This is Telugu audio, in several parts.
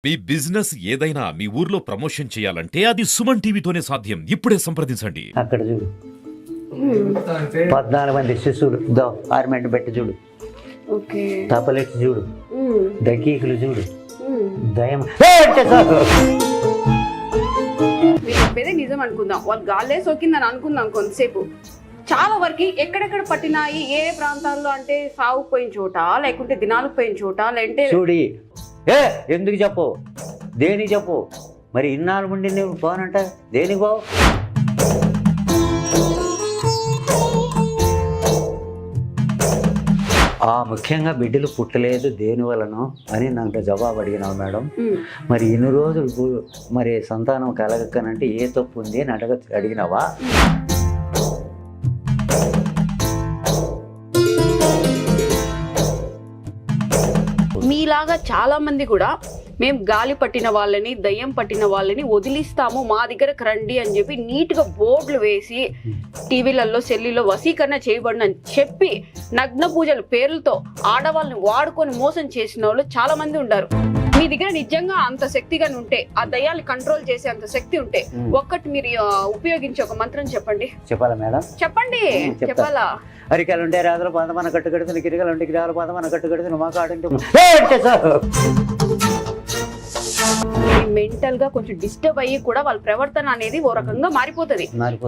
మీ బిజినెస్ ఏదైనా మీ ఊర్లో ప్రమోషన్ చేయాలంటే అది సుమన్ టీవీతోనే సాధ్యం. ఇప్పుడే సంప్రదించండి. అక్కడ చూడు 14 మంది శిశువులు దో ఆర్మెంట్ పెట్టి చూడు, తపలెట్టి చూడు, దకీకులు చూడు, దయం చెప్పేదే నిజం అనుకుందాం. వాళ్ళు గాల్లే సోకిందని అనుకుందాం కొంతసేపు. చాలా వరకు ఎక్కడెక్కడ పట్టినాయి, ఏ ప్రాంతాల్లో అంటే సాగు పోయిన చోట, లేకుంటే దినాలకు పోయిన చోట, లేదంటే చూడి ఎందుకు చెప్పు, దేనికి చెప్పు. మరి ఇన్నాళ్ళు ఉండి నువ్వు పోనంట దేనికి పోవు? ముఖ్యంగా బిడ్డలు పుట్టలేదు దేని వలన అని నాకు జవాబు అడిగినావు మేడం. మరి ఇన్ని రోజులు మరి సంతానం కలగకనంటే ఏ తప్పు ఉంది అని అడిగినావా? మీలాగా చాలా మంది కూడా మేము గాలి పట్టిన వాళ్ళని, దయ్యం పట్టిన వాళ్ళని వదిలిస్తాము, మా దగ్గరకు రండి అని చెప్పి నీట్గా బోర్డులు వేసి టీవీలలో సెల్లులో వశీకరణ చేయబడిన చెప్పి నగ్న పూజల పేర్లతో ఆడవాళ్ళని వాడుకొని మోసం చేసిన వాళ్ళు చాలా మంది ఉంటారు. మీ దగ్గర నిజంగా అంత శక్తిగా ఉంటే, ఆ దయ్యాన్ని కంట్రోల్ చేసే అంత శక్తి ఉంటే ఒక్కటి మీరు ఉపయోగించి ఒక మంత్రం చెప్పండి. చెప్పాలా మేడం? చెప్పండి. చెప్పాలా? అరికాలు ఉంటే రాత్రులు పాదమన కట్టు కడుతుంది, కిరికలు ఉంటే కిరాలు పాదమన కట్టు కడుతుంది, మాకు ఆడంటే మెంటల్ గా కొంచెం డిస్టర్బ్ అయ్యి కూడా వాళ్ళ ప్రవర్తన అనేది ఓ రకంగా మారిపోతుంది.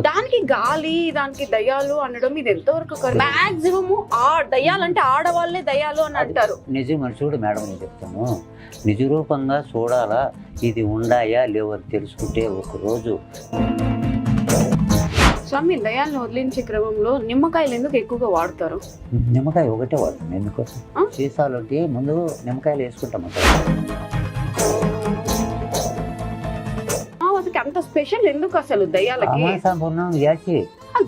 దానికి గాలి, దానికి దయ్యాలు అనడం ఇది ఎంతవరకు మాక్సిమం ఆ దయ్యాలంటే ఆడవాళ్ళే దయ్యాలు అని అంటారు. నిజం చూడు మేడం, నేను చెప్తాను, నిజ రూపంగా చూడాలా ఇది ఉండాయా లేవో తెలుసుకుంటే ఒకరోజు. స్వామి, దయాలను వదిలించే క్రమంలో నిమ్మకాయలు ఎందుకు ఎక్కువగా వాడతారు? నిమ్మకాయ ఒకటే వాడతాం. ఎందుకోసం? సీసాలు ముందు నిమ్మకాయలు వేసుకుంటాం. అంత స్పెషల్ ఎందుకు అసలు దయ్యాలకి?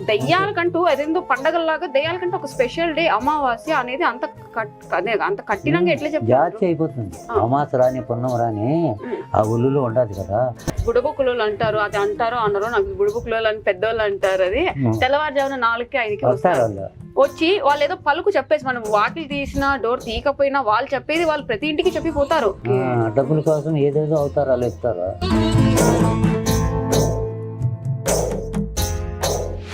దయ్యాలకంటూ అదేందో పండగల్లాగా దయ్యాలకంటూ ఒక స్పెషల్ డే అమావాస్య అనేది అంత కఠినంగా ఎట్లా చెప్తారు? అయిపోతుంది అమావాస్య రాని పున్నం రాని ఆ ఉల్లులో ఉండదు కదా. బుడబుక్కులు అంటారు, అది అంటారో అన్నారో నాకు, బుడబుక్కులు అని పెద్దోళ్ళు అంటారు. అది తెల్లవారుజామున 4కి 5కి వస్తారు. వచ్చి వాళ్ళు ఏదో పలుకు చెప్పేసి, మనం వాకిలు తీసినా డోర్ తీయకపోయినా వాళ్ళు చెప్పేది వాళ్ళు ప్రతి ఇంటికి చెప్పిపోతారు. డబ్బుల కోసం ఏదేదో అవుతారు వాళ్ళు ఇస్తారు.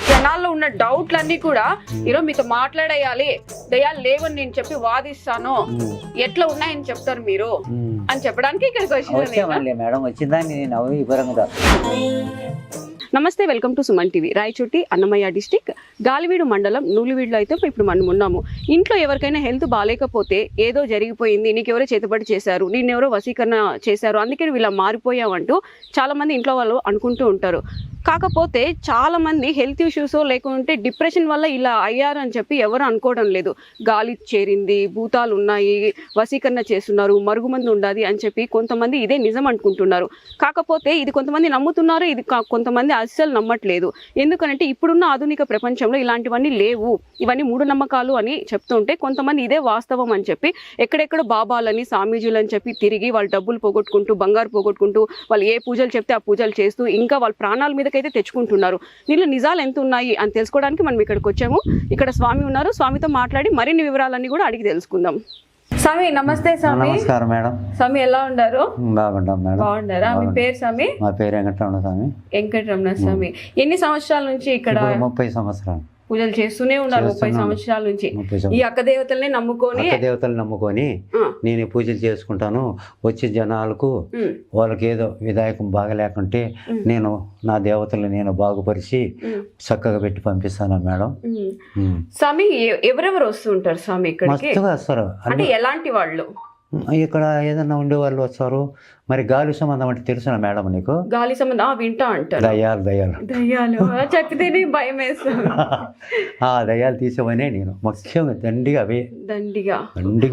జనాల్లో ఉన్న డౌట్లన్నీ కూడా ఈరోజు మీతో మాట్లాడేయాలి, దయాలు లేవని నేను చెప్పి వాదిస్తాను, ఎట్లా ఉన్నాయని చెప్తారు మీరు అని చెప్పడానికి ఇక్కడికి వచ్చింది. నమస్తే, welcome to Suman TV. Rayachoti, Annamayya district, Galiveedu మండలం, నూలివీడులో అయితే ఇప్పుడు మనం ఉన్నాము. ఇంట్లో ఎవరికైనా హెల్త్ బాగాలేకపోతే, ఏదో జరిగిపోయింది, నీకెవరో చేతబడి చేశారు, నేనెవరో వశీకరణ చేశారు, అందుకే నువ్వు ఇలా మారిపోయావంటూ చాలా మంది ఇంట్లో వాళ్ళు అనుకుంటూ ఉంటారు. కాకపోతే చాలా మంది హెల్త్ ఇష్యూస్ లేకుంటే డిప్రెషన్ వల్ల ఇలా అయ్యారు అని చెప్పి ఎవరు అనుకోవడం లేదు. గాలి చేరింది, భూతాలు ఉన్నాయి, వశీకరణ చేస్తున్నారు, మరుగుమంది ఉండాలి అని చెప్పి కొంతమంది ఇదే నిజం అనుకుంటున్నారు. కాకపోతే ఇది కొంతమంది నమ్ముతున్నారు, ఇది కొంతమంది అస్సలు నమ్మట్లేదు. ఎందుకంటే ఇప్పుడున్న ఆధునిక ప్రపంచంలో ఇలాంటివన్నీ లేవు, ఇవన్నీ మూఢనమ్మకాలు అని చెప్తుంటే కొంతమంది ఇదే వాస్తవం అని చెప్పి ఎక్కడెక్కడ బాబాలని, సామీజులని చెప్పి తిరిగి వాళ్ళు డబ్బులు పోగొట్టుకుంటూ, బంగారు పోగొట్టుకుంటూ, వాళ్ళు ఏ పూజలు చెప్తే ఆ పూజలు చేస్తూ ఇంకా వాళ్ళ ప్రాణాల మీదకైతే తెచ్చుకుంటున్నారు. దీనిలో నిజాలు ఎంత ఉన్నాయి అని తెలుసుకోవడానికి మనం ఇక్కడికి వచ్చాము. ఇక్కడ స్వామి ఉన్నారు, స్వామితో మాట్లాడి మరిన్ని వివరాలన్నీ కూడా అడిగి తెలుసుకుందాం. స్వామి నమస్తే. స్వామి నమస్కారం మేడం. స్వామి ఎలా ఉన్నారు? బాగుంటాం మేడం. బాగున్నారా? మీ పేరు స్వామి? మా పేరు వెంకటరమణ స్వామి. వెంకటరమణ స్వామి. ఎన్ని సంవత్సరాల నుంచి ఇక్కడ? 30 సంవత్సరాలు పూజలు చేస్తూనే ఉన్నారు. 30 సంవత్సరాల నుంచి ఈ అక్క దేవతల్ని నమ్ముకొని నేను పూజలు చేసుకుంటాను. వచ్చే జనాలకు వాళ్ళకి ఏదో విధాయకం బాగలేకుంటే నేను నా దేవతలు నేను బాగుపరిచి చక్కగా పెట్టి పంపిస్తాను మేడం. స్వామి, ఎవరెవరు వస్తుంటారు స్వామి ఇక్కడికి? వస్తారు. అంటే ఎలాంటి వాళ్ళు? ఇక్కడ ఏదన్నా ఉండే వాళ్ళు వస్తారు. మరి గాలి సంబంధం అంటే తెలుసునా మేడం నీకు? గాలి సంబంధం వింటా అంటారు. దయ్యాలు చెప్పితేనే భయం వేస్తుంది. దయ్యాలు తీసేవనే నేను ముఖ్యంగా దండిగా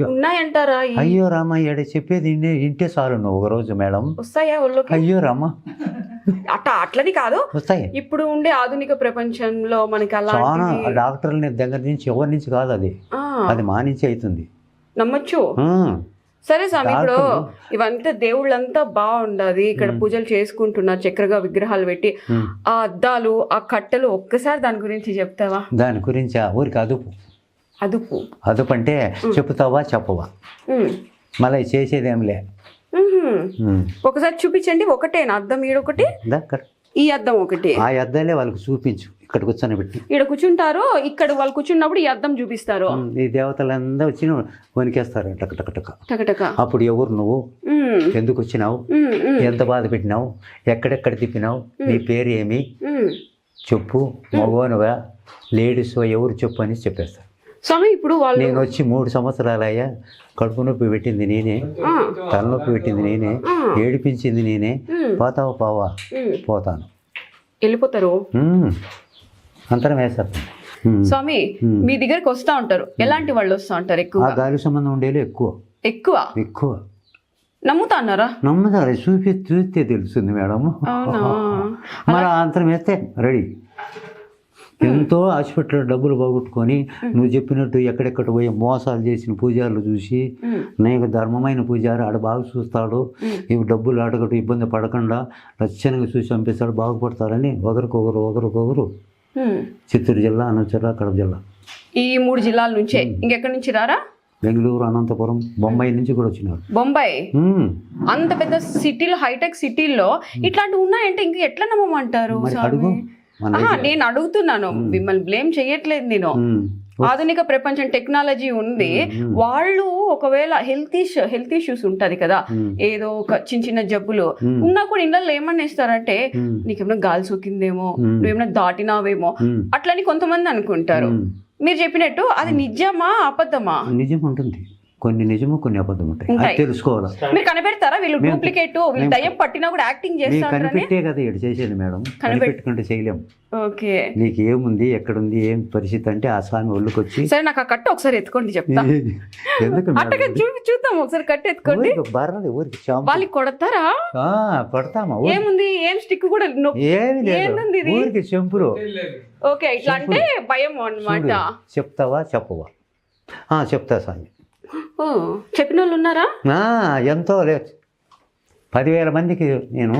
ఉన్నాయంటారా? అయ్యో రామ, ఎడ చెప్పేది ఇంటే చాలు నువ్వు ఒక రోజు మేడం. వస్తాయా ఒళ్ళోకి? అయ్యో రామ, అట్లని కాదు, వస్తాయి. ఇప్పుడు ఉండే ఆధునిక ప్రపంచంలో మనకి అలా డాక్టర్ల దగ్గర నుంచి ఎవరి నుంచి కాదు, అది మా నుంచి అవుతుంది. నమ్మచ్చు. సరే స్వామి, ఇప్పుడు ఇవంతా దేవుళ్ళంతా బాగుండదు, ఇక్కడ పూజలు చేసుకుంటున్నారు, చక్రగా విగ్రహాలు పెట్టి, ఆ అద్దాలు, ఆ కట్టెలు, ఒక్కసారి దాని గురించి చెప్తావా? దాని గురించి ఊరికి అదుపు అంటే చెప్తావా చెప్పవా, మళ్ళీ చేసేదేంలే. ఒకసారి చూపించండి. ఒకటేనా అద్దం? ఈడొకటి, ఈ అద్దం ఒకటి. ఆ అద్దాలే వాళ్ళకి చూపించు, ఇక్కడ కూర్చొని పెట్టి. ఈడ కూర్చుంటారు, ఇక్కడ వాళ్ళు కూర్చున్నప్పుడు ఈ అద్దం చూపిస్తారు. ఈ దేవతలందరూ వచ్చి వణికేస్తారు టక. టకటక. అప్పుడు ఎవరు నువ్వు, ఎందుకు వచ్చినావు, ఎంత బాధ పెట్టినావు, ఎక్కడెక్కడ తిప్పినావు, నీ పేరు ఏమి చెప్పు, మగోనువా లేడీస్ ఎవరు చెప్పు అని చెప్పేస్తారు. స్వామి ఇప్పుడు వాళ్ళు, నేను వచ్చి 3 సంవత్సరాలయ్యా, కడుపు నొప్పి పెట్టింది నేనే, తలనొప్పి పెట్టింది నేనే, ఏడిపించింది నేనే, పోతావు పావా, పోతాను, వెళ్ళిపోతారు. అంతరం వేస్తారు. స్వామి మీ దగ్గరికి వస్తా ఉంటారు, ఎలాంటి వాళ్ళు వస్తా ఉంటారు? ఎక్కువ ఆ గాలి సంబంధం ఉండేలో ఎక్కువ నమ్ముతా అన్నారా? నమ్ముతారు, చూస్తే తెలుస్తుంది మేడం. మరి అంతరం వేస్తే రెడీ. ఎంతో హాస్పిటల్లో డబ్బులు పోగొట్టుకొని నువ్వు చెప్పినట్టు ఎక్కడెక్కడ పోయి మోసాలు చేసిన పూజారులు చూసి, నీకు ధర్మమైన పూజారు ఆడ బాగా చూస్తాడు, ఇవి డబ్బులు అడగటం ఇబ్బంది పడకుండా లక్షణంగా చూసి పంపిస్తాడు, బాగుపడతారని ఒకరికొకరు చిత్తూరు జిల్లా, అనంత జిల్లా, కడప జిల్లా, ఈ 3 జిల్లాల నుంచే. ఇంకెక్కడి నుంచి రారా? బెంగళూరు, అనంతపురం, బొంబాయి నుంచి కూడా వచ్చినారు. బొంబాయి అంత పెద్ద సిటీలో, హైటెక్ సిటీల్లో ఇట్లాంటివి ఉన్నాయంటే ఇంక ఎట్లా నమ్మమంటారు? నేను అడుగుతున్నాను, మిమ్మల్ని బ్లేమ్ చేయట్లేదు నేను. ఆధునిక ప్రపంచం, టెక్నాలజీ ఉంది, వాళ్ళు ఒకవేళ హెల్త్ ఇష్యూస్ ఉంటది కదా, ఏదో ఒక చిన్న జబ్బులు ఉన్నా కూడా ఇళ్ళల్లో ఏమన్నా ఇస్తారంటే, నీకేమైనా గాలి సోకిందేమో, నువ్వేమైనా దాటినావేమో అట్లని కొంతమంది అనుకుంటారు. మీరు చెప్పినట్టు అది నిజమా అబద్ధమా? నిజం ఉంటుంది, కొన్ని నిజము కొన్ని అబద్ధం ఉంటాయి, అది తెలుసుకోవాలి. మీరు కనిపెడతారా వీళ్ళు డూప్లికేట్, వీళ్ళు దయ్యం పట్టినా కూడా యాక్టింగ్ చేస్తారు? కనిపెట్టే కదా ఇక్కడ చేసేది మేడం, కనిపెట్టుకుంటే చేయలేము. ఓకే, నీకు ఏముంది, ఎక్కడుంది, ఏం పరిస్థితి అంటే ఆ స్వామి ఒళ్ళుకి వచ్చి, సరే నాకు ఆ కట్ట ఒకసారి ఎత్తుకోండి చెప్తా. ఎందుకు చూద్దాం ఒకసారి, కట్ట ఎత్తుకోండి. వాళ్ళకి కొడతారా? కొడతామా? ఏముంది, ఏం స్టిక్ కూడా ఏమి లేదు, ఊరికి చెంపులు. ఓకే, ఇట్లా అంటే భయం అన్నమాట. చెప్తావా చెప్పవా? చెప్తా స్వామి. చెప్పిన వాళ్ళు ఉన్నారా? ఎంతో లేదు, 10,000 మందికి నేను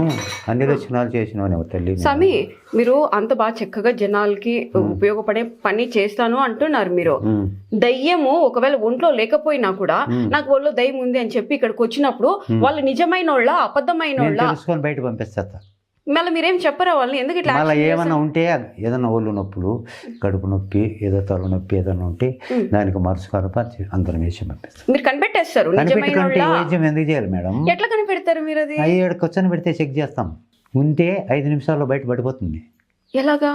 అన్ని దర్శనాలు చేసిన తల్లి. స్వామి మీరు అంత బాగా చక్కగా జనాలకి ఉపయోగపడే పని చేస్తాను అంటున్నారు మీరు. దయ్యము ఒకవేళ ఒంట్లో లేకపోయినా కూడా నాకు ఒళ్ళో దయ్యం ఉంది అని చెప్పి ఇక్కడికి వచ్చినప్పుడు వాళ్ళు నిజమైన వాళ్ళ అబద్ధమైన వాళ్ళ తెలుసుకొని బయట పంపిస్తా. మళ్ళీ మీరేం చెప్పరా వాళ్ళని? ఎందుకు ఇట్లా మళ్ళీ ఏమన్నా ఉంటే, ఏదన్నా ఒళ్ళు నొప్పులు, కడుపు నొప్పి, ఏదో తల నొప్పి ఏదన్నా ఉంటే దానికి మరుసుకరప అందరం వేసి పంపిస్తాం. మీరు కనిపెట్టేస్తారు? వైద్యం ఎందుకు చేయాలి మేడం? ఎట్లా కనిపెడతారు మీరు? అది 5 కూర్చొని పెడితే చెక్ చేస్తాం, ఉంటే 5 నిమిషాల్లో బయట పడిపోతుంది. ఎలాగా?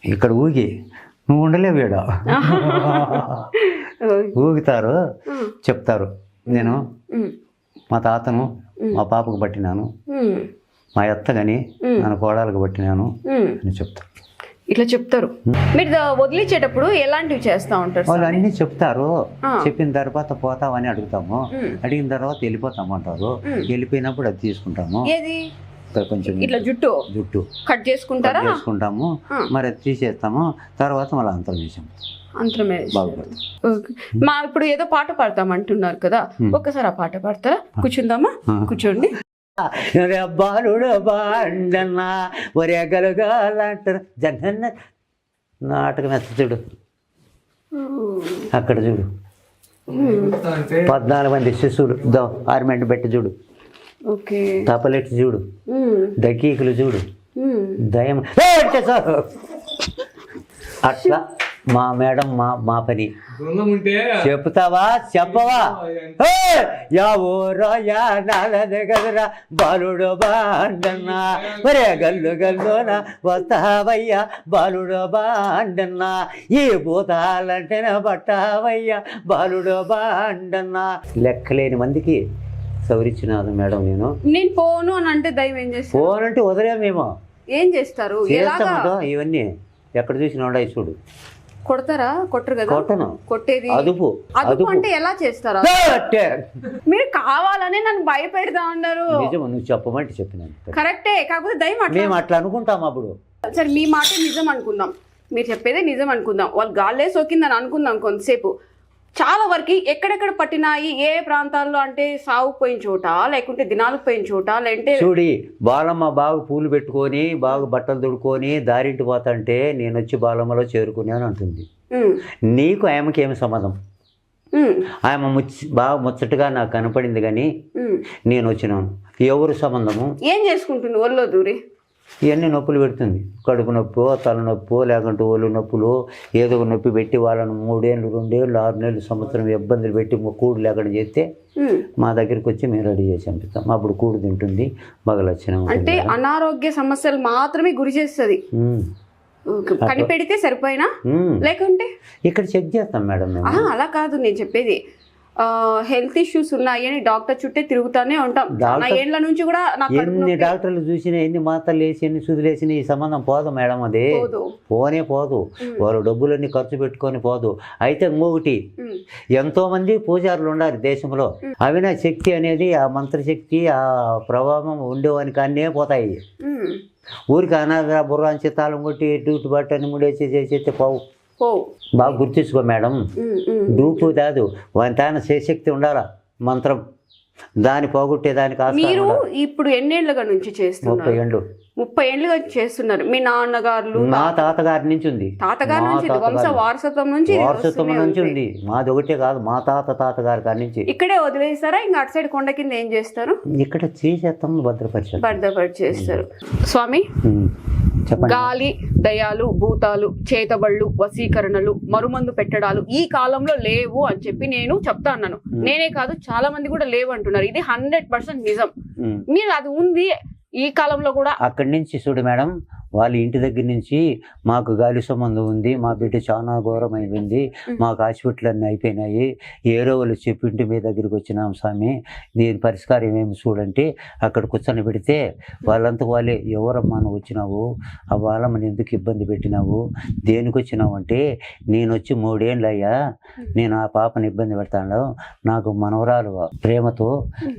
ఇక్కడ ఊగి నువ్వు ఉండలేవు, వీడ ఊగుతారు, చెప్తారు. నేను మా తాతను మా పాపకు పట్టినాను, మా అత్త కానీ నన్ను కోడలకు పట్టినాను అని చెప్తారు. ఇట్లా చెప్తారు. మీరు వదిలించేటప్పుడు ఎలాంటివి చేస్తా ఉంటారు? వాళ్ళు అన్ని చెప్తారు, చెప్పిన తర్వాత పోతామని అడుగుతాము, అడిగిన తర్వాత వెళ్ళిపోతాము అంటారు. వెళ్ళిపోయినప్పుడు అది తీసుకుంటాము. ఏది? కొంచెం ఇట్లా జుట్టు కట్ చేసుకుంటాము, మరి అది తీసేస్తాము, తర్వాత మళ్ళీ అంతరం చేసాము. మా ఇప్పుడు ఏదో పాట పాడతాం అంటున్నారు కదా, ఒక్కసారి ఆ పాట పాడతారా? కూర్చుందామా? కూర్చోండి. బాలుడు బాండన్న ఒరే గలుగాలంటారు జగన్న నాటకం ఎత్త చూడు, అక్కడ చూడు 14 మంది శిశువులు ఆర్మెంట్ పెట్టి చూడు, తపలెట్టి చూడు, దకీకులు చూడు, దయం అట్లా మా మేడం మా పని. చెప్తావా చెప్పవా? యా ఊరో యా నాలది గదరా బాలుడు బాండన్నా ఒరే గల్లు గల్లోన వస్తావయ్యా బాలుడు బాండన్నా, ఈ భూతాలంటేనే పట్టావయ్యా బాలుడు బాండన్నా. లెక్కలేని మందికి సవరించినాను మేడం. నేను పోను అని అంటే దైవం ఏం చేస్తారు? పోనంటే వదిలేమేమో. ఏం చేస్తారు? ఇవన్నీ ఎక్కడ చూసిన ఉండయి చూడు. కొడతారా? కొట్టరు కదా. కొట్టను. కొట్టేది అదుపు అంటే ఎలా చేస్తారా? మీరు కావాలని నన్ను భయపెడతా ఉన్నారు. నువ్వు చెప్పమంటే చెప్పినాను కరెక్టే, కాకపోతే దయ్యం మేము అట్లా అనుకుంటాం. అప్పుడు సరే మీ మాట నిజం అనుకుందాం, మీరు చెప్పేదే నిజం అనుకుందాం, వాళ్ళు గాల్లే సోకిందని అనుకుందాం కొంతసేపు. చాలా వరకు ఎక్కడెక్కడ పట్టినాయి, ఏ ప్రాంతాల్లో అంటే సాగుపోయిన చోట, లేకుంటే దినాలకు పోయిన చోట, లేదంటే చూడి బాలమ్మ బాగా పూలు పెట్టుకొని బాగా బట్టలు దుడుకొని దారింటి పోతాంటే నేను వచ్చి బాలమ్మలో చేరుకున్నాను అంటుంది. నీకు ఆమెకి ఏమి సంబంధం? ఆమె బాగా ముచ్చటగా నాకు కనపడింది కానీ నేను వచ్చినాను. ఎవరు సంబంధము? ఏం చేసుకుంటుంది ఒళ్ళో దూరి? ఇవన్నీ నొప్పులు పెడుతుంది. కడుపు నొప్పి, తలనొప్పి, లేకుంటే ఒళ్ళు నొప్పులు, ఏదో ఒక నొప్పి పెట్టి వాళ్ళని 3 ఏళ్ళు 2 ఏళ్ళు 6 నెలలు సంవత్సరం ఇబ్బందులు పెట్టి కూడు లేకుండా చేస్తే మా దగ్గరికి వచ్చి మేము రెడీ చేసి పంపిస్తాం. అప్పుడు కూడు తింటుంది, బాగా లక్షణం. అంటే అనారోగ్య సమస్యలు మాత్రమే గురి చేస్తుంది. కనిపెడితే సరిపోయినా లేకుంటే ఇక్కడ చెక్ చేస్తాం మేడం మేము. అలా కాదు నేను చెప్పేది. హెల్త్ ఇష్యూస్ ఉన్నాయి అని డాక్టర్ చుట్టే తిరుగుతానే ఉంటాం. చాలా ఏళ్ల నుంచి కూడా ఎన్ని డాక్టర్లు చూసినా, ఎన్ని మాత్రలు వేసి, ఎన్ని సూదులు వేసినా ఈ సంబంధం పోదు మేడం. అది పోనే పోదు. వాళ్ళు డబ్బులన్నీ ఖర్చు పెట్టుకొని పోదు. అయితే ఇంకొకటి, ఎంతో మంది పూజారులు ఉండాలి దేశంలో. అవినా శక్తి అనేది, ఆ మంత్రశక్తి, ఆ ప్రభావం ఉండేవానికి అన్నీ పోతాయి. ఊరికి అనాథ బుర్రాంచి తాళం కొట్టి డ్యూటీ బట్టని ముడేసి చేసేస్తే పోవు. బాగా గుర్తించుకో మేడం. డూపు కాదు, వంతాన శక్తి ఉండాలా మంత్రం. దాన్ని పోగొట్టేదానికి మీరు ఇప్పుడు ఎన్నేళ్లుగా నుంచి చేస్తున్నారు? 30 ఏళ్ళు. 30 ఏళ్ళుగా చేస్తున్నారు. మీ నాన్నగారు? మా తాతగారి నుంచి ఉంది. తాతగారి నుంచి వారసత్వం నుంచి ఉంది. మాది ఒకటే కాదు, మా తాతగారి కాడి నుంచి. ఇక్కడే వదిలేస్తారా? ఇంకా అటు సైడ్ కొండ కింద ఏం చేస్తారు? ఇక్కడ చేసేస్తాం, భద్రపరిచేస్తారు. స్వామి, గాలి, దయాలు, భూతాలు, చేతబళ్ళు, వశీకరణలు, మరుమందు పెట్టడాలు ఈ కాలంలో లేవు అని చెప్పి నేను చెప్తా అన్నాను. నేనే కాదు, చాలా మంది కూడా లేవు అంటున్నారు. ఇది 100% నిజం. మీరు అది ఉంది ఈ కాలంలో కూడా. అక్కడి నుంచి చూడు మేడం, వాళ్ళ ఇంటి దగ్గర నుంచి మాకు గాలి సంబంధం ఉంది, మా బిడ్డ చాలా ఘోరమైంది, మాకు హాస్పిటల్ అన్నీ అయిపోయినాయి, ఏరో వాళ్ళు చెప్పింటి మీ దగ్గరికి వచ్చినాం స్వామి, దీని పరిష్కారం ఏమి చూడంటే అక్కడ కూర్చొని పెడితే వాళ్ళంతా వాళ్ళే, ఎవరమ్మా నువ్వు వచ్చినావు, ఆ వాళ్ళమ్మని ఎందుకు ఇబ్బంది పెట్టినావు, దేనికి వచ్చినావు అంటే, నేను వచ్చి 3 ఏళ్ళు అయ్యా, నేను ఆ పాపని ఇబ్బంది పెడతాను, నాకు మనవరాలు ప్రేమతో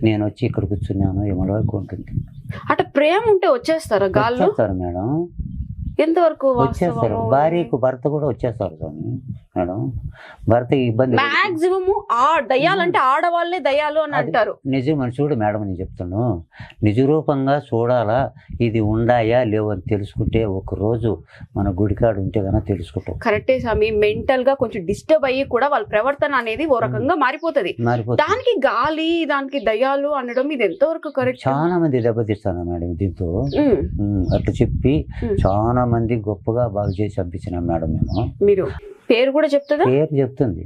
నేను వచ్చి ఇక్కడ కూర్చున్నాను, ఏమో ఉంటుంది. అటు ప్రేమ ఉంటే వచ్చేస్తారా గాల్లో? మేడం ఎంతవరకు వచ్చేస్తారు. భార్యకు భర్త కూడా వచ్చేస్తారు స్వామి మేడం. భర్త ఇబ్బంది మాక్సిమం దయ్యాలంటే ఆడవాళ్ళే దయ్యాలు అని అంటారు. నిజమని చూడు మేడం, నేను చెప్తాను, నిజ రూపంగా చూడాలా, ఇది ఉండాయా లేవు అని తెలుసుకుంటే ఒక రోజు మన గుడికాడు ఉంటే కన్నా తెలుసుకుంటాం. కరెక్టే స్వామి. మెంటల్ గా కొంచెం డిస్టర్బ్ అయ్యి కూడా వాళ్ళ ప్రవర్తన అనేది ఓ రకంగా మారిపోతుంది. దానికి గాలి, దానికి దయ్యాలు అనడం ఇది ఎంతవరకు కరెక్ట్? చాలా మంది దెబ్బతీస్తాను మేడం దీంతో. అట్లా చెప్పి చాలా మంది గొప్పగా బాగు చేసి పంపించినాం మేడం మేము. మీరు పేరు కూడా చెప్తుందా? పేరు చెప్తుంది,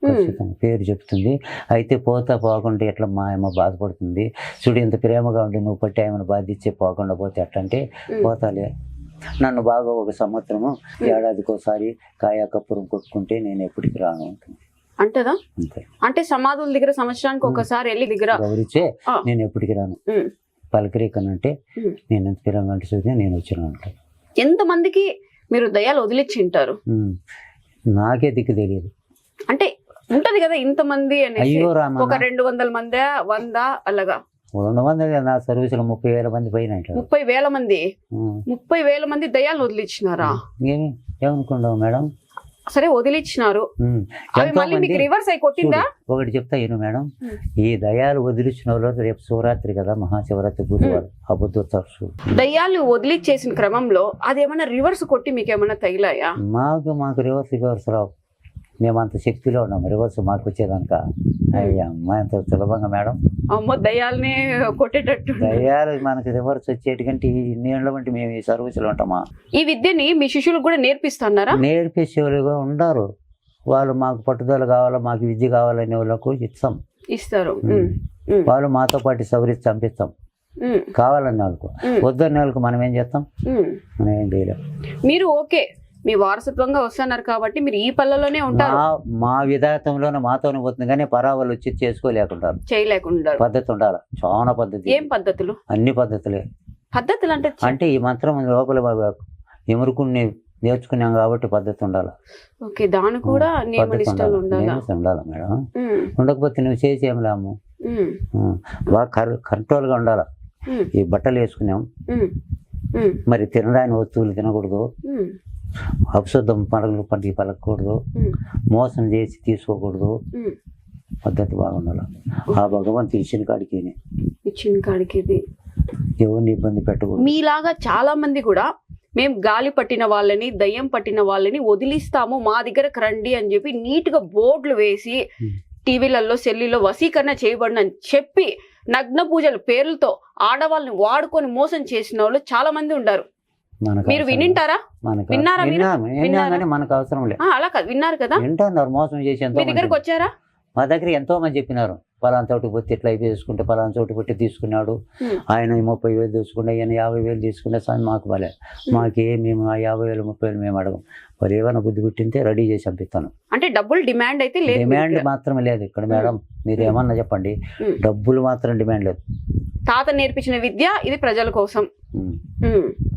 ఖచ్చితంగా పేరు చెప్తుంది. అయితే పోకుండా ఎట్లా మా అమ్మ బాధపడుతుంది చూడు, ఇంత ప్రేమగా ఉండి నువ్వు పట్టి ఆమెను బాధించే పోకుండా పోతే ఎట్లంటే పోతాలే. నన్ను బాగా 1 సంవత్సరము ఏడాదికోసారి కాయా కప్పురం కొట్టుకుంటే నేను ఎప్పటికి రాను ఉంటుంది అంటదా? అంటే సమాధుల దగ్గర సంవత్సరానికి ఒకసారి వెళ్ళి దగ్గర గౌరిచ్చే నేను ఎప్పటికి రాను, పలకరీకనంటే నేను ఎంత ప్రేమగా అంటే చూస్తే నేను వచ్చిన ఉంటాను. ఎంతమందికి మీరు దయ్యాలు వదిలిచ్చింటారు? నాకే దిక్కు తెలియదు. అంటే ఉంటది కదా ఇంతమంది అనేసి, ఒక 200 మంది 100 అలాగా? 200 నా సర్వీసులో 30,000 మంది పైన. 30,000 మంది? 30,000 మంది దయ్యాలు వదిలిచ్చినారా? ఏమనుకున్నావు మేడం? సరే వదిలిచ్చినారు, అవి మళ్ళీ మీకు రివర్స్ అయి కొట్టిందా? ఒకటి చెప్తా ఏను మేడం, ఈ దయ్యాలు వదిలిచ్చిన వాళ్ళు రేపు శివరాత్రి కదా, మహాశివరాత్రి బుధవారం, ఆ బుద్ధ దయ్యాలు వదిలిచ్చేసిన క్రమంలో అది ఏమైనా రివర్స్ కొట్టి మీకు ఏమైనా తగిలాయా? మాకు రివర్స్ రావు, మేము అంత శక్తిలో ఉన్నాం. రివర్స్ మాకు వచ్చేదాక అయ్యా అమ్మ ఎంత సులభంగా మేడం. అమ్మో, దయ్యాలనే కొట్టేటట్టు. దయ్యాలు మనకి రివర్స్ వచ్చేటికంటే ఇన్ని ఏళ్ళ వంటి మేము ఈ సర్వీసులో ఉంటామా? ఈ విద్యని మీ శిష్యులకు కూడా నేర్పిస్తున్నారా? నేర్పించేవాళ్ళుగా ఉండరు వాళ్ళు. మాకు పట్టుదల కావాలా, మాకు విద్య కావాలనే వాళ్ళకు ఇస్తారు. వాళ్ళు మాతో పాటు సవరించి చంపిస్తాం కావాలన్న వాళ్ళకు. వద్దన్న వాళ్ళకు మనం ఏం చేస్తాం? మనం ఏం చేయలేం. మీరు ఓకే, మీ వారసత్వంగా వస్తున్నారు కాబట్టి మీరు ఈ పల్లెలోనే ఉంటారు. మా విధాతంలోనే మాతోనే పోతుంది, కానీ పరావాళ్ళు వచ్చి చేసుకోలేకుంటారు, చేయలేకుండా. పద్ధతి ఉండాలి, చాలా పద్ధతి. ఏం పద్ధతులు? అన్ని పద్ధతులే. పద్ధతులు అంటే ఈ మంత్రం లోపల ఎమురుకుని నేర్చుకున్నాం కాబట్టి పద్ధతి ఉండాలి. ఓకే, దాని కూడా ఉండాలి మేడం. ఉండకపోతే నువ్వు చేసి ఏం లేము. బాగా కంట్రోల్ గా ఉండాలి. ఈ బట్టలు వేసుకున్నాం, మరి తినడానికి వస్తువులు తినకూడదు, అపశుద్ధం పండుగ పలకూడదు, మోసం చేసి తీసుకోకూడదు, పద్ధతి బాగుండాలి. ఆ భగవంతు ఇచ్చిన కాడికి ఎవరిని ఇబ్బంది పెట్టకూడదు. మీలాగా చాలా మంది కూడా మేము గాలి పట్టిన వాళ్ళని, దయ్యం పట్టిన వాళ్ళని వదిలిస్తాము, మా దగ్గరకు రండి అని చెప్పి నీట్ గా బోర్డులు వేసి టీవీలలో సెల్లీలో వశీకరణ చేయబడిన చెప్పి నగ్న పూజల పేర్లతో ఆడవాళ్ళని వాడుకొని మోసం చేసిన వాళ్ళు చాలా మంది ఉన్నారు. మీరు వినింటారా? విన్నారా? మనకు అవసరం లేదు. అలా కాదు, విన్నారు కదా, వింటున్నారు. మోసం చేసి మీ దగ్గరకు వచ్చారా? మా దగ్గర ఎంతో మంది చెప్పినారు, పలానా చోటు పోతే ఇట్లా తీసుకుంటే పలానా చోటు పెట్టి తీసుకున్నాడు, ఆయన 30,000 తీసుకుంటే ఆయన 50,000 తీసుకుంటే సార్ మాకు భలే, మాకే మేము ఆ 50,000 30,000 మేము అడగం. మరి ఏమైనా బుద్ధి పుట్టింటే రెడీ చేసి పంపిస్తాను. అంటే డబ్బులు డిమాండ్ అయితే లేదు, డిమాండ్ మాత్రమే లేదు ఇక్కడ మేడం. మీరు ఏమన్నా చెప్పండి, డబ్బులు మాత్రం డిమాండ్ లేదు. తాత నేర్పించిన విద్య ఇది ప్రజల కోసం.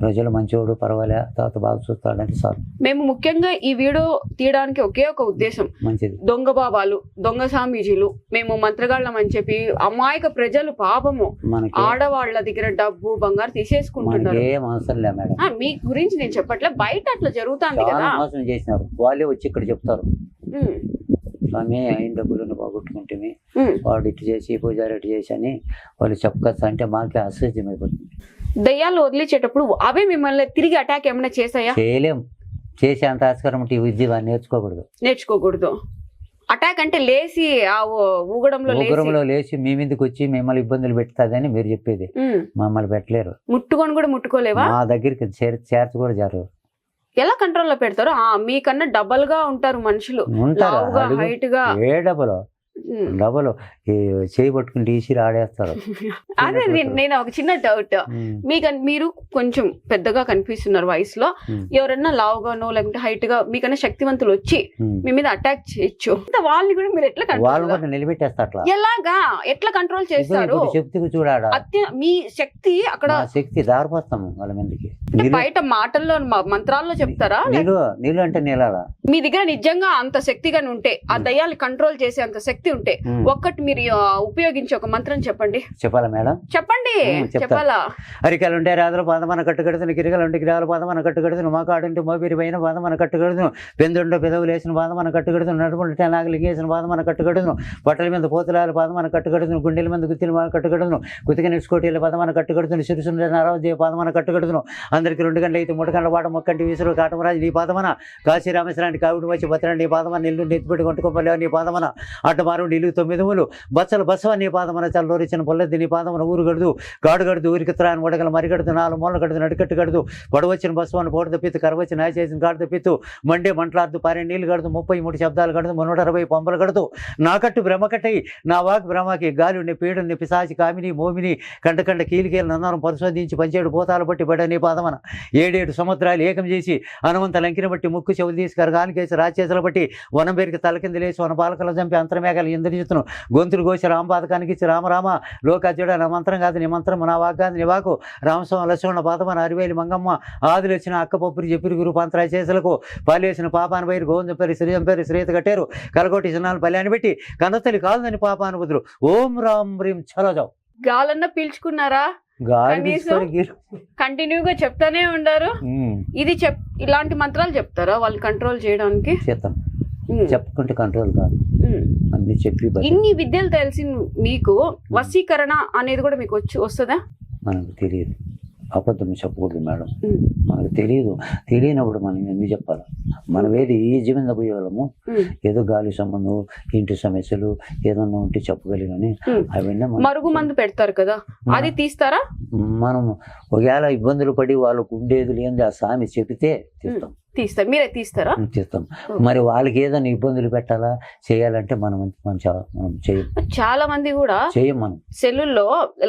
ప్రజలు మంచివాడు పర్వాలే, తాత బాగా చూస్తాడంటే సార్. మేము ముఖ్యంగా ఈ వీడియో తీయడానికి ఒకే ఒక ఉద్దేశం, మంచిది. దొంగ బాబాలు, దొంగ స్వామీజీలు, మేము మంత్రగాళ్ళం అని చెప్పి అమాయక ప్రజలు పాపము ఆడవాళ్ళ దగ్గర డబ్బు బంగారు తీసేసుకుంటున్నారు. ఏం అవసరం లేదు మేడం. మీ గురించి నేను చెప్పట్లే, బయట అట్లా జరుగుతుంది కదా. మోసం చేసినారు వాళ్ళే వచ్చి ఇక్కడ చెప్తారు, స్వామి అయిన డబ్బులను పోగొట్టుకుంటే వాడు ఇటు చేసి పూజారి ఇటు చేసి అని వాళ్ళు చెప్పచ్చు అంటే మాకే అసహ్యం అయిపోతుంది. దయ్యాలు వదిలించేటప్పుడు అవే మిమ్మల్ని తిరిగి అటాక్ ఏమైనా చేసాయా? చేయలేం. చేసే అంత ఆస్కారం ఈ విద్య నేర్చుకోకూడదు. అటాక్ అంటే లేచి ఆ ఊగడంలో లేచి మీ మీదకి వచ్చి మిమ్మల్ని ఇబ్బందులు పెడతాదని మీరు చెప్పేది. మమ్మల్ని పెట్టలేరు. ముట్టుకొని కూడా ముట్టుకోలేవా? మా దగ్గరికి చేర్చ కూడా జరగదు. ఎలా కంట్రోల్లో పెడతారు? మీకన్నా డబల్ గా ఉంటారు మనుషులు, హైట్ గా. ఏ డబల్ చేయి పట్టుకుని తీసి ఆడేస్తారు. అదే నేను ఒక చిన్న డౌట్, మీరు కొంచెం పెద్దగా కనిపిస్తున్నారు వయసులో, ఎవరన్నా లావుగానో లేకుంటే హైట్ గా మీకన్నా శక్తివంతులు వచ్చి మీ మీద అటాక్ చేయొచ్చు, వాళ్ళని కూడా మీరు ఎట్లా నిలబెట్టేస్తారు? ఎలాగా ఎట్లా కంట్రోల్ చేస్తారు? శక్తికి చూడాలి, మీ శక్తి అక్కడ శక్తి దారిపోస్తాము వాళ్ళ మీదకి. బయట మాటల్లో మంత్రాల్లో చెప్తారా? నీళ్ళు అంటే నీళ్ళ. మీ దగ్గర నిజంగా అంత శక్తిగా ఉంటే, ఆ దయ్యాన్ని కంట్రోల్ చేసే అంత శక్తి ఉంటే, ఒక్కటి మీరు ఉపయోగించి ఒక మంత్రం చెప్పండి. చెప్పాలా మేడం? చెప్పండి. చెప్పాలా? అరికాలు ఉంటే రాదులు పాదమన కట్టుకడుతును, కిరికలు ఉంటే కిరాలు పాదమన కట్టుకడుతును, మోకాడుంటే మోపిరి పైన పాదమన కట్టుకడుతును, పెందుండో పెదవులు వేసిన పాదమన కట్టుకడుతును, నడుపుంటే నాగలింగ వేసిన పాదమన కట్టుకడుతును, బట్టల మీద పోతులాల పాదమన కట్టుకడుతును, గుండెల మీద గుత్తిల కట్టుకడుతును, కుతిక నిడుచుకోటీల పాదమన కట్టుకడుతును, సిరుసుండే నారాజీ పాదమన కట్టుకడుతును, అందరికి 2 గంటలు అయితే 3 గంటల పాట మొక్కంటి విసురు కాటమరాజు నీ పాదమన, కాశీ రామేశ్వరానికి కావిడి వచ్చి బతరండి నీ పాదమన, నిల్లు నెత్తిపెట్టి కొట్టుకోపలేవు నీ పాదమన, అటు మారు నీళ్ళు 9 మూలు బచ్చలు బసవ నీ పాదమన, చల్లూరిచ్చిన పొల్లెద్ది నీ పాదమన, ఊరు గడుదు గాడు గడుదు ఊరికి త్రాని వడగల మరి గడుదు 4 మూలలు గడుదు నడికట్టు గడుదు, పొడవచ్చిన బసవను పోటు తప్పిత్తు, కరవచ్చిన నాయ చేసిన గాడు తప్పిత్తు, మండే మంటలాడుతూ 12 నీళ్ళు గడుదు, 33 శబ్దాలు గడుదు, 160 పంపలు గడుదు, నాకట్టు బ్రహ్మకట్టయి నా వాక్ బ్రహ్మకి, గాలి పీడుని పిశాచి కామిని మోమిని కంటకంట కీలికేలు నన్నరం పరిశోధించి 17 పోతాలు బట్టి పడ్డ నీ పాదమన, 7 సముద్రాలు ఏకం చేసి హనుమంత లంకిని బట్టి ముక్కు చెవులు తీసి కరగానికేసి రాచేసలు బట్టి వనం పేరుకి తలకింద లేచి వన పాలకలు చంపి అంతర్మేఘాలు ఇంద్రజిత్తును గొంతులు కోసి రామపాదకానికి ఇచ్చి రామరామ లోకాజ్యుడ నా మంత్రం కాదు నీ మంత్రం, నా వాగ్గాది నీ వాకు, రామస్వామి లక్ష్మణ పాదమన, అరివేలి మంగమ్మ, ఆదులు వచ్చిన అక్క పప్పురి చెప్పిరి గురు పంతరాయ చేసలకు, పాలేసిన పాపాను పైరు గోవిందం పేరు శ్రీజం పేరు శ్రీత కట్టారు, కలగొట్టి సినాలు పల్యాన్ని పెట్టి కన్నతల్లి కాదని పాపాను బుద్ధులు. ఓం రామ్ రీం చలోజావు. గాలన్న పీల్చుకున్నారా? కంటిన్యూగా చెప్తానే ఉండారు. ఇది ఇలాంటి మంత్రాలు చెప్తారా వాళ్ళు కంట్రోల్ చేయడానికి? చెప్పుకుంటే కంట్రోల్ కాదు, అన్ని చెప్పి. ఇన్ని విద్యలు తెలిసి మీకు వశీకరణ అనేది కూడా మీకు వస్తుందా? మనకు తెలియదు, అబద్ధం చెప్పకూడదు మేడం. మనకు తెలియనప్పుడు మనం ఎందుకు చెప్పాలి? మనం ఏది ఈజీ మీద పోయేవాళ్ళము, ఏదో గాలి సంబంధం ఇంటి సమస్యలు ఏదన్నా ఉంటే చెప్పగలిగాని అవన్నీ మరుగు మందు పెడతారు కదా, అది తీస్తారా? మనం ఒకవేళ ఇబ్బందులు పడి వాళ్ళకు ఉండేది లేని ఆ స్వామి చెబితే తీస్తారు. మీరే తీస్తారా? తీస్తాం. మరి వాళ్ళకి ఏదైనా ఇబ్బందులు పెట్టాలా చేయాలంటే మనం చేయం. చాలా మంది కూడా చేయం. మనం సెల్లుల్లో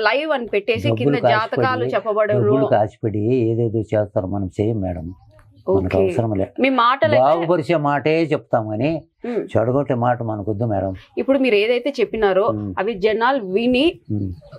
లైవ్ అని పెట్టేసి కింద జాతకాలు చెప్పబడరు, కాసిపడి ఏదేదో చేస్తారు. మనం చేయం మేడం, మనకు అవసరం లేదు. మీ మాటలు బాగుపరిచే మాటే చెప్తాం కానీ చెడగొట్టే మాట మనకొద్దు మేడం. ఇప్పుడు మీరు ఏదైతే చెప్పినారో అవి జనాలు విని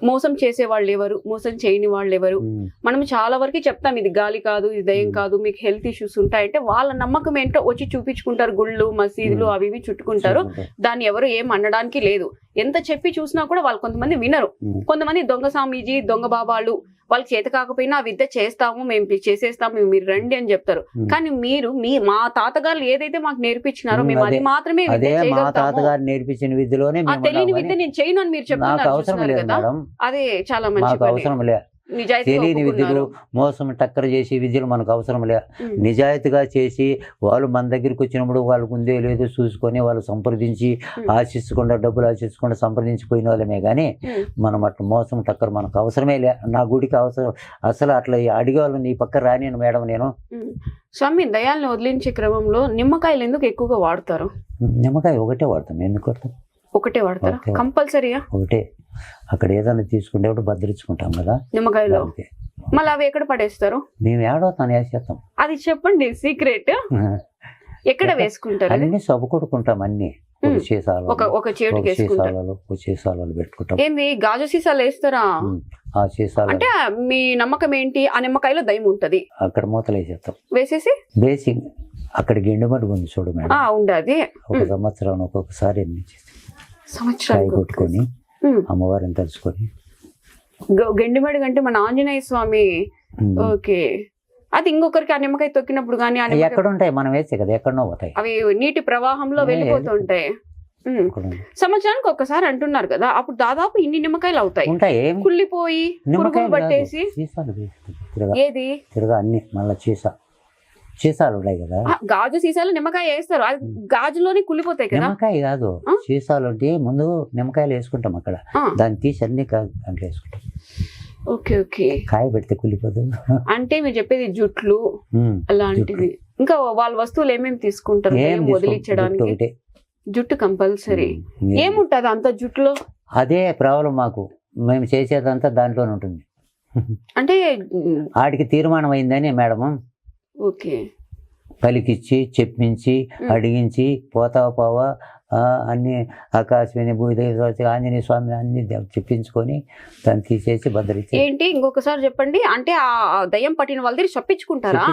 మోసం చేసే వాళ్ళు ఎవరు, మోసం చేయని వాళ్ళు ఎవరు, మనం చాలా వరకు చెప్తాం ఇది గాలి కాదు, ఇది దయ్యం కాదు, మీకు హెల్త్ ఇష్యూస్ ఉంటాయంటే వాళ్ళ నమ్మకం ఏంటో వచ్చి చూపించుకుంటారు. గుళ్ళు మసీదులు అవి ఇవి చుట్టుకుంటారు, దాన్ని ఎవరు ఏం అనడానికి లేదు. ఎంత చెప్పి చూసినా కూడా వాళ్ళు కొంతమంది వినరు. కొంతమంది దొంగ స్వామీజీ, దొంగ బాబాలు వాళ్ళకి చేత కాకపోయినా ఆ విద్య చేస్తాము, మేము చేసేస్తాము, మీరు రండి అని చెప్తారు. కానీ మీరు మా తాతగారు ఏదైతే మాకు నేర్పించినారో మేము అది మాత్రమే తాతగారు నేర్పించిన విద్యలోనే తెలియని విద్య నేను చేయను అని మీరు చెప్తున్నారు కదా, అదే చాలా మంచి అవసరం లే. నిజాయితీగా తెలియని విద్యలు ఒప్పుకున్నారు. మోసం టక్కర చేసి విద్యలు మనకు అవసరం లే. నిజాయితీగా చేసి వాళ్ళు మన దగ్గరికి వచ్చినప్పుడు వాళ్ళకు ఉందే లేదో చూసుకొని వాళ్ళు సంప్రదించి ఆశించకుండా డబ్బులు ఆశించకుండా సంప్రదించిపోయిన వాళ్ళమే కానీ మనం అట్లా మోసం టక్కర మనకు అవసరమే లే. నా గుడికి అవసరం అసలు అట్లా అడిగే వాళ్ళు నీ పక్క రానిను మేడం నేను. స్వామి, దయాల్ని వదిలించే క్రమంలో నిమ్మకాయలు ఎందుకు ఎక్కువగా వాడతారు? నిమ్మకాయ ఒకటే వాడతాం. ఎందుకు వాడతాం? ఒకటే వాడతారా? కంపల్సరీగా ఒకటే. అక్కడ ఏదైనా తీసుకునేప్పుడు భద్రించుకుంటాం కదా నిమ్మకాయలో. అంతే. మళ్ళీ అవి ఎక్కడ పడేస్తారు? మేము ఏడవుతాను వేసేస్తాం. అది చెప్పండి సీక్రెట్. ఎక్కడ వేసుకుంటారు? అన్ని సబ్బుకొడుకుంటాం. అన్ని ఒక సీసాలు ఒక చేటుకి వేసుకుంటారు. ఒక సీసాలలో పెట్టుకుంటాం. ఏంది గాజు సీసాలు వేస్తారా? ఆ సీసాలు అంటే మీ నమ్మకం ఏంటి? ఆ నిమ్మకాయలో దయ్యం ఉంటది, అక్కడ మూతలు వేసేస్తాం. వేసేసి బేసిక్ అక్కడ గిండుమడి ఉంది చూడు మేడం. ఉండది. ఒక సంవత్సరం ఒక్కొక్కసారి కాయ సంవత్సరాలు కొట్టుకొని అమ్మవారిని తలుచుకొని గండిమడి కంటే మన ఆంజనేయ స్వామి. ఓకే. అది ఇంకొకరికి ఆ నిమ్మకాయ తొక్కినప్పుడు కానీ ఎక్కడ ఉంటాయి మనం వేసే కదా, ఎక్కడనో పోతాయి అవి నీటి ప్రవాహంలో వెళ్ళిపోతుంటాయి. సంవత్సరానికి ఒక్కసారి అంటున్నారు కదా, అప్పుడు దాదాపు ఇన్ని నిమ్మకాయలు అవుతాయి. ఉంటాయి కుళ్ళిపోయి పురుగులు పట్టేసి. ఏది తిరగా అన్ని మళ్ళీ సీసాలు ఉన్నాయి కదా. గాజు సీసాలు నిమ్మకాయ వేస్తారు, అది గాజులోనే కుళ్ళిపోతాయి కదా. నిమ్మకాయ కాదు, సీసాలు ఉంటే ముందు నిమ్మకాయలు వేసుకుంటాం అక్కడ, దాన్ని తీసి అన్ని దాంట్లో వేసుకుంటాం. Okay okay. కాయ పెడితే కుళ్ళిపోదు. అంటే మీరు చెప్పేది జుట్లు అలాంటివి. ఇంకా వాళ్ళ వస్తువులు ఏమేమి తీసుకుంటారు వదిలించడానికి? జుట్టు కంపల్సరీ. ఏముంటది అంత జుట్టులో? అదే ప్రాబ్లం మాకు. మేము చేసేదంతా దాంట్లోనే ఉంటుంది. అంటే ఆడికి తీర్మానం అయిందని మేడము. ఓకే. పలికిచ్చి చెప్పించి అడిగించి పోవా అన్ని ఆకాశవాణి భూదేవి ఆంజనేయ స్వామి అన్ని చెప్పించుకొని దాన్ని తీసేసి భద్రించి. ఏంటి ఇంకొకసారి చెప్పండి. అంటే ఆ దయ్యం పట్టిన వాళ్ళ దగ్గర చెప్పించుకుంటారా?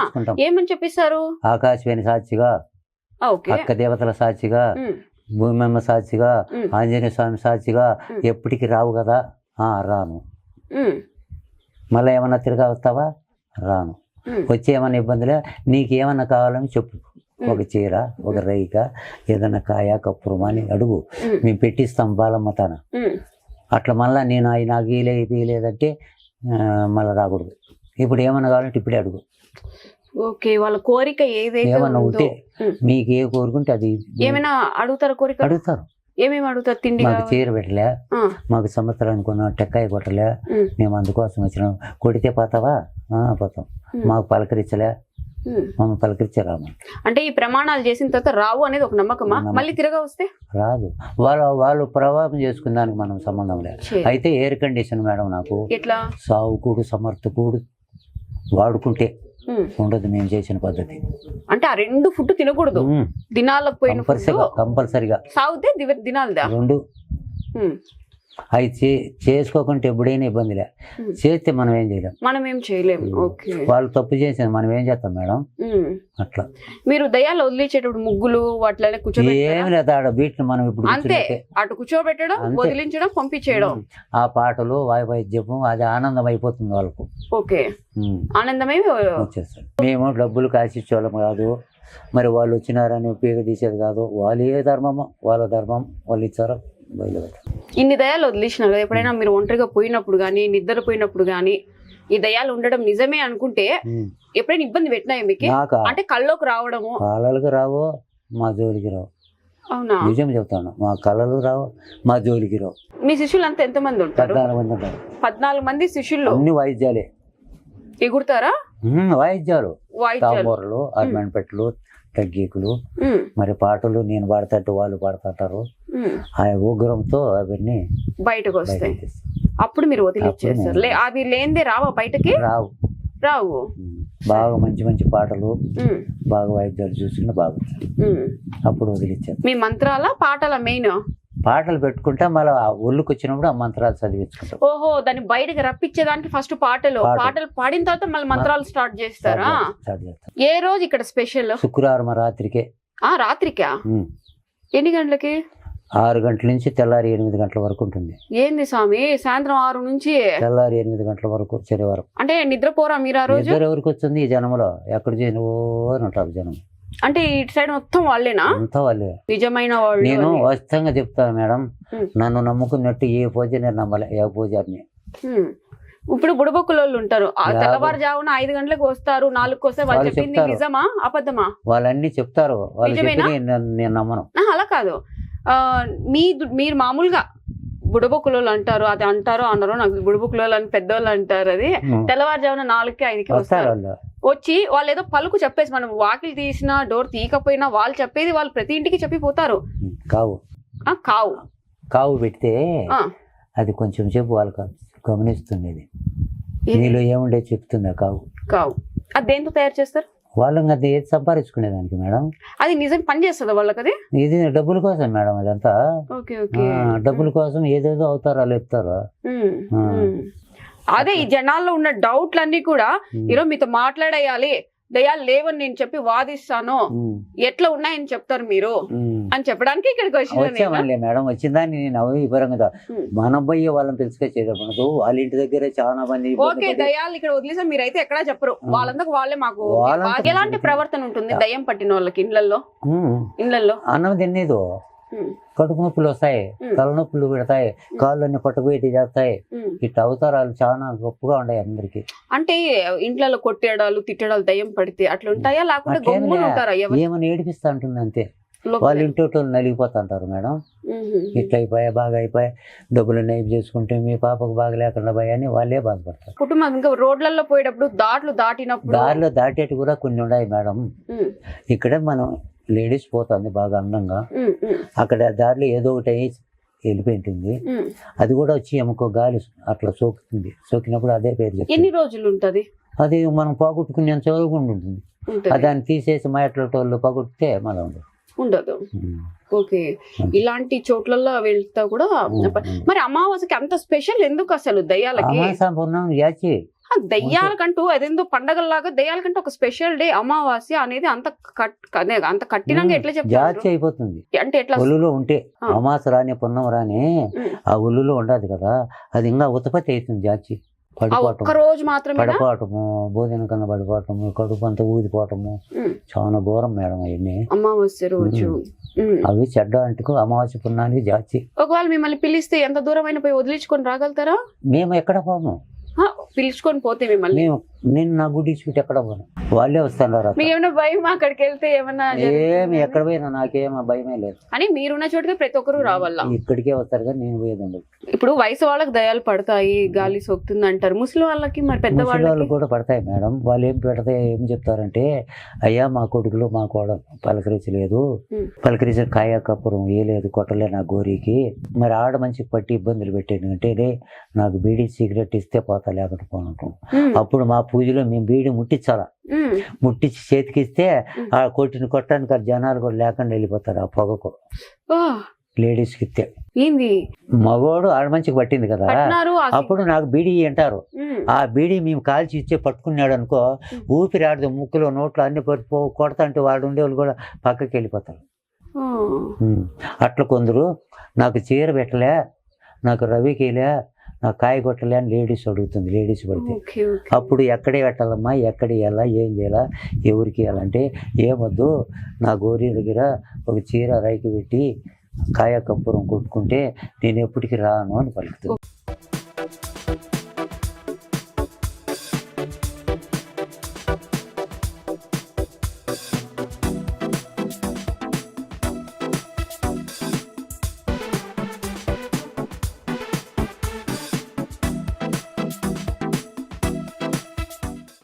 ఏమని చెప్పిస్తారు? ఆకాశవాణి సాక్షిగా, అక్క దేవతల సాక్షిగా, భూమమ్మ సాక్షిగా, ఆంజనేయ స్వామి సాక్షిగా ఎప్పటికి రావు కదా. రాను. మళ్ళీ ఏమన్నా తిరగా వస్తావా? రాను. వచ్చి ఏమన్నా ఇబ్బందులే, నీకేమన్నా కావాలని చెప్పు. ఒక చీర, ఒక రైక, ఏదన్నా కాయ కప్పురమా అని అడుగు, మేము పెట్టిస్తాం బాలమ్మ తన. అట్లా మళ్ళీ నేను నాకు ఇది లేదంటే మళ్ళీ రాకూడదు. ఇప్పుడు ఏమన్నా కావాలంటే ఇప్పుడే అడుగు. ఓకే. వాళ్ళ కోరిక ఏమన్నా ఉంటే మీకు ఏ కోరుకుంటే అది. ఏమైనా అడుగుతారు? కోరిక అడుగుతారు. ఏమేమి అడుగుతారు? తిండి. మాకు చీర పెట్టలే, మాకు సంవత్సరానికి కొన్న టెక్కాయ కొట్టలే, మేము అందుకోసం వచ్చినాం. కొడితే పోతావా? పోతాం. మాకు పలకరించలే, మమ్మల్ని పలకరించారాము. అంటే ఈ ప్రమాణాలు చేసిన తర్వాత రావు అనేది ఒక నమ్మకమా? మళ్ళీ తిరగా వస్తే రాదు. వాళ్ళు ప్రభావం చేసుకున్న దానికి మనం సంబంధం లేదు. అయితే ఎయిర్ కండిషన్ మేడం నాకు ఎట్లా సావుకుడు సమర్థకుడు వాడుకుంటే ఉండదు మేము చేసిన పద్ధతి. అంటే ఆ రెండు ఫుడ్ తినకూడదు, దినాలకు పోయిన కంపల్సరిగా. సాగుతే దినాలదా రెండు. అవి చేసుకోకుంటే ఎప్పుడైనా ఇబ్బందిలే, చేస్తే మనం ఏం చేయలేం. మనం ఏం చేయలేము. వాళ్ళు తప్పు చేసేది మనం ఏం చేస్తాం మేడం? అట్లా మీరు దయ్యాలు వదిలించేటప్పుడు ముగ్గులు వాటిలోనే ఏం లేదు, ఆడ వీటిని మనం ఇప్పుడు అంతే అటు కూర్చోబెట్టడం, వదిలించడం, పంపించేయడం. ఆ పాటలు వాయిద్యము అది ఆనందం అయిపోతుంది వాళ్ళకు. ఓకే. ఆనందమై వచ్చేస్తారు. మేము డబ్బులు కాసిచ్చేవాళ్ళం కాదు, మరి వాళ్ళు వచ్చినారని ఉపయోగం తీసేది కాదు. వాళ్ళు ఏ ధర్మమో వాళ్ళ ధర్మం వాళ్ళు ఇచ్చారో. ఇన్ని దయాలు వదిలేసినారు కదా, ఎప్పుడైనా మీరు ఒంటరిగా పోయినప్పుడు కానీ నిద్రపోయినప్పుడు కానీ ఈ దయాలు ఉండడం నిజమే అనుకుంటే ఎప్పుడైనా ఇబ్బంది పెట్టినాయి మీకు? అంటే కళ్ళలోకి రావడము? కళ్ళకి రావు, మా జోలికి రావు. అవునా? నిజం చెప్తాను, మా కళలు రావు, మా జోలికి రావు. మీ శిష్యులు అంతా ఎంతమంది ఉంటారు? 14 మంది ఉంటారు. 14 మంది శిష్యులు. అన్ని వాయిద్యాలే. ఎగురుతారా? వాయిద్యాలు, తాంబూరలు, అర్మెంపెట్లు, తగ్గీకులు, మరి పాటలు నేను పాడతాంటే వాళ్ళు పాడుతుంటారు. ఆ ఉగ్రంతో అవన్నీ బయటకు వస్తాయి. అప్పుడు మీరు వదిలిచ్చేస్తారు. అవి లేనిదే రావా బయటకి? రావు. రావు. బాగా మంచి మంచి పాటలు, బాగా వాయిద్యాలు చూసిన బాగా అప్పుడు వదిలిచ్చారు. మీ మంత్రాల పాటల మెయిన్ పాటలు పెట్టుకుంటే మళ్ళీ ఒళ్ళుకి వచ్చినప్పుడు ఆ మంత్రాలు చదివించుకుంటాం. ఓహో, దాన్ని బయటకు రప్పించేదానికి ఫస్ట్ పాటలు పాడిన తర్వాత మళ్ళీ మంత్రాలు స్టార్ట్ చేస్తారా? ఏ రోజు ఇక్కడ స్పెషల్? శుక్రవారం రాత్రికే. రాత్రికా? ఎన్ని గంటలకి? 6 గంటల నుంచి తెల్లారి 8 గంటల వరకు ఉంటుంది. ఏంది స్వామి, సాయంత్రం 6 నుంచి తెల్లారి 8 గంటల వరకు శనివారం. అంటే నిద్రపోరా మీరు ఆ రోజు? నిద్ర ఎవరికి వచ్చింది ఈ జనంలో? ఎక్కడ చేయను అని ఉంటారు జనం. అంటే ఇటు సైడ్ మొత్తం వాళ్ళేనా? అంతా వాళ్ళే, నిజమైన వాళ్ళు. నేను వాస్తవంగా చెప్తాను మేడం, నన్ను నమ్ముకున్నట్టు ఏ పూజ నేను నమ్మలే, ఏ పూజారిని. ఇప్పుడు బుడబొక్కులోళ్ళు ఉంటారు తెల్లవారుజామున 5 గంటలకు వస్తారు 4కి వస్తే వాళ్ళు చెప్పింది నిజమా అబద్ధమా? వాళ్ళన్నీ చెప్తారు, వాళ్ళు నిజమేనా? నేను నమ్మను. అలా కాదు, మీరు మామూలుగా బుడబొక్కులోళ్ళు అంటారు, అది అంటారో అన్నారో నాకు, బుడబొక్కులోళ్ళు అని పెద్దోళ్ళు అంటారు, అది తెల్లవారుజామున 4కి 5కి వస్తారు. వచ్చి వాళ్ళు ఏదో పలుకు చెప్పేసి, మనం వాకిలు తీసినా డోర్ తీయకపోయినా వాళ్ళు చెప్పేది వాళ్ళు ప్రతి ఇంటికి చెప్పిపోతారు. కావు కావు కావు పెడితే అది కొంచెం సేపు వాళ్ళకి గమనిస్తుంది, నీలో ఏముండే చెప్తుందా కావు. కావు అది దేంతో తయారు చేస్తారు? వాళ్ళకి అది ఏది సంపాదించుకునేదానికి మేడం. అది నిజం పని చేస్తుందా వాళ్ళకి? అది ఇది డబ్బుల కోసం మేడం, అదంతా డబ్బుల కోసం ఏదేదో అవతారాలు ఎత్తారు. అదే ఈ జనాల్లో ఉన్న డౌట్లన్నీ కూడా ఈరోజు మీతో మాట్లాడేయాలి, దయాలు లేవని నేను చెప్పి వాదిస్తాను, ఎట్లా ఉన్నాయని చెప్తారు మీరు అని చెప్పడానికి ఇక్కడికి వచ్చామని మేడం. వచ్చిందాన్ని నేను వివరంగా మన పోయి వాళ్ళని తెలుసుకొచ్చేది మనకు. వాళ్ళ ఇంటి దగ్గర చాలా మంది ఓకే దయాలు ఇక్కడ వదిలేసా, మీరైతే ఎక్కడా చెప్పరు, వాళ్ళందరూ వాళ్ళే. మాకు ఎలాంటి ప్రవర్తన ఉంటుంది దయ్యం పట్టిన వాళ్ళకి ఇళ్లలో? అన్నం తినేదు, కడుపు నొప్పులు వస్తాయి, తలనొప్పులు పెడతాయి, కాళ్ళన్నీ పట్టుకుపోయి చేస్తాయి. ఇట్లా అవతారాలు చాలా గొప్పగా ఉన్నాయి అందరికి. అంటే ఇంట్లో కొట్టేడాలు తిట్టడాలు దయ్యం పడితే అట్లా ఉంటాయా, లేకుంటే గమ్మున ఉంటారా? ఏమని ఏడిపిస్తా ఉంటుంది అంతే. వాళ్ళ ఇంటి నలిగిపోతుంటారు మేడం. ఇట్లా అయిపోయా, బాగా అయిపోయా, డబ్బులు నైపు చేసుకుంటే మీ పాపకు బాగా లేకుండా పోయా అని వాళ్ళే బాధపడతారు. కుటుంబం ఇంకా రోడ్లలో పోయేటప్పుడు దారిలో దాటేటి కూడా కొన్ని ఉన్నాయి మేడం. ఇక్కడ మనం లేడీస్ పోతుంది బాగా అందంగా, అక్కడ దారిలో ఏదో ఒకటి వెళ్ళిపోయింటుంది, అది కూడా వచ్చి ఎముకో గాలి అట్లా సోకుతుంది. సోకినప్పుడు అదే పేరు. ఎన్ని రోజులు ఉంటది అది? మనం పోగొట్టుకునేంత వరకు ఉంటుంది. దాన్ని తీసేసి మా ఎట్లా పోగొట్టితే మళ్ళీ ఉండదు. ఓకే, ఇలాంటి చోట్లలో వెళ్తా కూడా. మరి అమావాస్యకి అంత స్పెషల్ ఎందుకు అసలు దయ్యాలకి? దయ్యాలకంటూ అదేందో పండగల్లాగా దయ్యాలకంటే ఒక స్పెషల్ డే అమావాస్య అనేది అంత కఠినంగా ఎట్లా చెప్తారు? అయిపోతుంది అంటే ఎట్లా? ఒళ్ళులో ఉంటే అమావాస రాని పున్నం రాని ఆ ఒళ్ళులో ఉండదు కదా, అది ఇంకా ఉత్పత్తి అవుతుంది జాచి. రోజు మాత్రమే పడిపోవటము, భోజనం కన్నా పడిపోవటము, కడుపు అంతా ఊదిపోవటము, చాలా ఘోరం మేడం అవన్నీ అమావాస్య రోజు. అవి చెడ్డ అంటుకు అమావాస్య పున్నానికి జాచి. ఒకవేళ మిమ్మల్ని పిలిస్తే ఎంత దూరం అయినా పోయి వదిలించుకొని రాగలుగుతారా? మేము ఎక్కడ పోము, పిలుచుకొని పోతే మిమ్మల్ని. నేను నా గుడి ఇచ్చి ఎక్కడ పోను, వాళ్ళే వస్తున్నారు. మీకు ఏమైనా భయం? అక్కడికి వెళ్తే ఏమన్నా? ఏమి ఎక్కడ పోయినా నాకేమో భయమే లేదు. అని మీరున్న చోటుగా ప్రతి ఒక్కరు రావాలా? ఇక్కడికే వస్తారు కానీ నేను పోయేది. ఇప్పుడు వయసు వాళ్ళకి దయాలు పడతాయి, గాలి సోకుతుంది అంటారు. ముసలి వాళ్ళకి మరి పెద్దవాళ్ళు కూడా పడతాయి మేడం. వాళ్ళు ఏం పెడతాయి, ఏం చెప్తారంటే, అయ్యా మా కొడుకులు మా కోడ పలకరించలేదు, పలకరించిన కాయ కప్పురం వేయలేదు, కొట్టలే నా గోరికి, మరి ఆడ మంచికి పట్టి ఇబ్బందులు పెట్టాను అంటే నాకు బీడీ సిగరెట్ ఇస్తే పోతా, లేకుండా పోనుంటాం. అప్పుడు మా పూజలో మేము బీడీ ముట్టించాలా, ముట్టించి చేతికిస్తే ఆ కొట్టడానికి జనాలు కూడా లేకుండా వెళ్ళిపోతారు ఆ పొగకు. లేడీస్ కి ఇస్తే ఏంది మగోడు ఆడ మంచికి పట్టింది కదా, అప్పుడు నాకు బీడీ అంటారు. ఆ బీడీ మేము కాల్చి ఇచ్చే పట్టుకున్నాడు అనుకో, ఊపిరి ఆడదు, ముక్కులో నోట్లో అన్ని కొడతాంటే వాడు ఉండేవాళ్ళు కూడా పక్కకి వెళ్ళిపోతారు. అట్లా కొందరు నాకు చీర పెట్టలే, నాకు రవికిలే, నాకు కాయ కొట్టలే అని లేడీస్ అడుగుతుంది. లేడీస్ పడితే అప్పుడు ఎక్కడే పెట్టాలమ్మా, ఎక్కడ ఇవ్వాలా, ఏం చేయాలా, ఎవరికి ఇవ్వాలంటే ఏమొద్దు, నా గోరీ దగ్గర ఒక చీర రైకి పెట్టి కాయ కప్పురం కొట్టుకుంటే నేను ఎప్పటికీ రాను అని పలుకుతుంది.